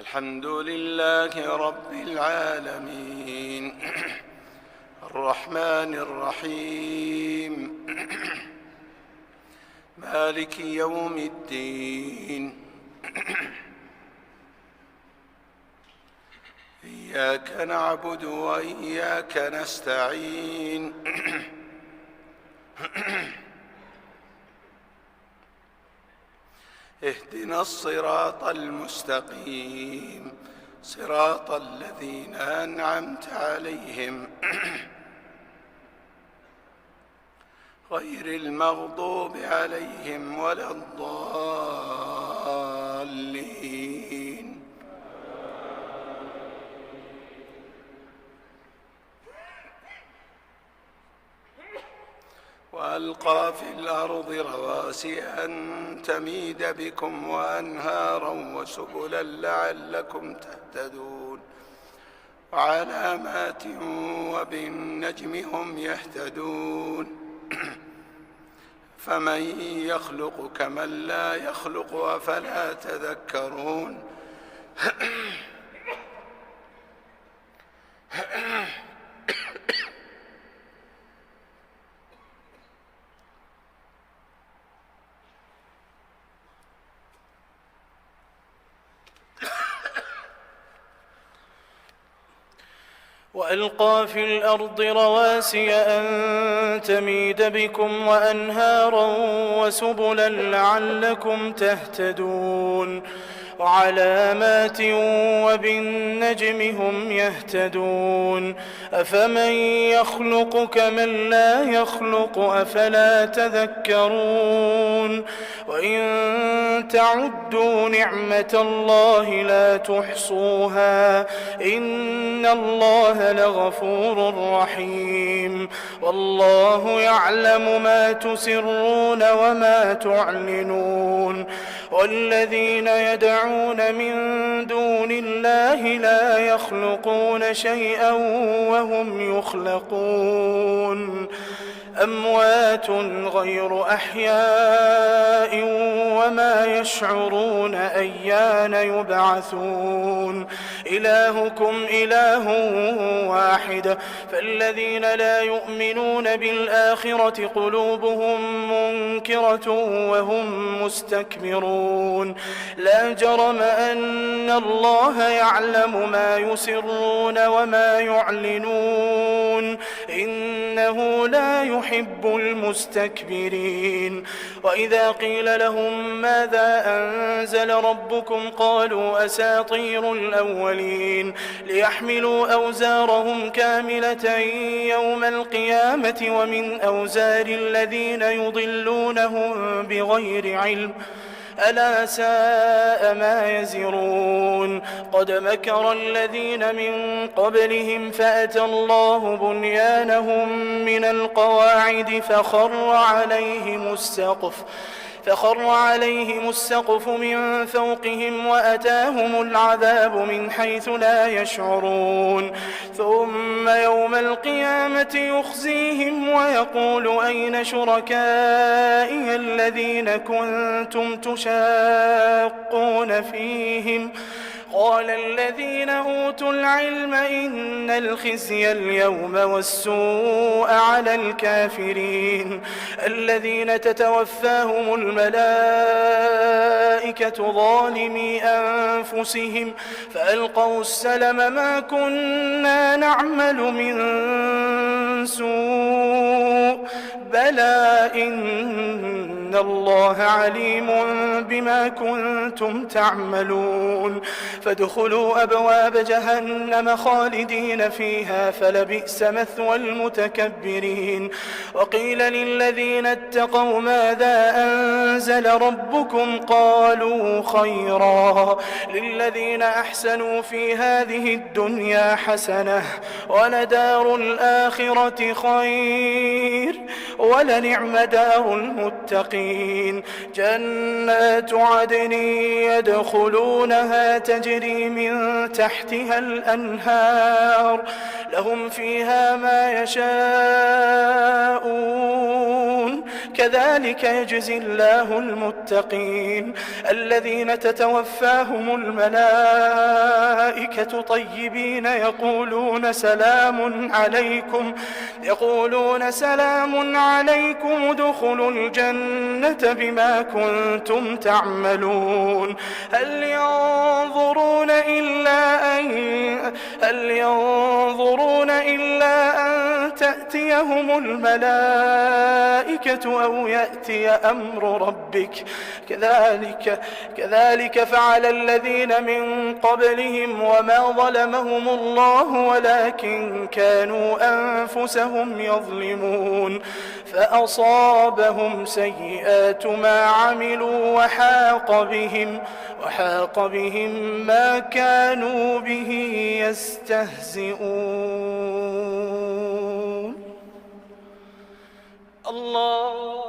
الحمد لله رب العالمين الرحمن الرحيم مالك يوم الدين إياك نعبد وإياك نستعين اهدنا الصراط المستقيم صراط الذين أنعمت عليهم غير المغضوب عليهم ولا الضالين. وألقى في الأرض رواسي أن تميد بكم وأنهارا وسبلا لعلكم تهتدون وعلامات وبالنجم هم يهتدون فمن يخلق كمن لا يخلق أفلا تذكرون. وألقى في الأرض رواسي أن تميد بكم وأنهارا وسبلا لعلكم تهتدون وعلامات وبالنجم هم يهتدون أفمن يخلق كمن لا يخلق أفلا تذكرون وإن تعدوا نعمة الله لا تحصوها إن الله لغفور رحيم والله يعلم ما تسرون وما تعلنون والذين يدعون من دون الله لا يخلقون شيئا وهم يخلقون أموات غير أحياء وما يشعرون أيان يبعثون إلهكم إله واحد فالذين لا يؤمنون بالآخرة قلوبهم منكرة وهم مستكبرون لا جرم أن الله يعلم ما يسرون وما يعلنون إنه لا يحب المستكبرين وإذا قيل لهم ماذا أنزل ربكم قالوا أساطير الأولين ليحملوا أوزارهم كاملة يوم القيامة ومن أوزار الذين يضلونهم بغير علم ألا ساء ما يزرون قد مكر الذين من قبلهم فأتى الله بنيانهم من القواعد فخر عليهم السقف من فوقهم وأتاهم العذاب من حيث لا يشعرون ثم يوم القيامة يخزيهم ويقول أين شركائي الذين كنتم تشاقون فيهم قال الذين أوتوا العلم إن الخزي اليوم والسوء على الكافرين الذين تتوفاهم الملائكة ظالمي أنفسهم فألقوا السلم ما كنا نعمل من سوء بلى إن الله عليم بما كنتم تعملون فادخلوا أبواب جهنم خالدين فيها فلبئس مثوى المتكبرين وقيل للذين اتقوا ماذا أنزل ربكم قالوا خيرا للذين أحسنوا في هذه الدنيا حسنة ولدار الآخرة خير ولنعم دار المتقين جنات عدن يدخلونها تجري من تحتها الأنهار لهم فيها ما يشاءون كذلك يجزي الله المتقين الذين تتوفاهم الملائكة طيبين يقولون سلام عليكم ادخلوا الجنة بما كنتم تعملون هل ينظرون إلا أن تأتيهم الملائكة أو يأتي أمر ربك كذلك فعل الذين من قبلهم وما ظلمهم الله ولكن كانوا أنفسهم يظلمون فأصابهم سيئات ما عملوا وحاق بهم ما كانوا به يستهزئون الله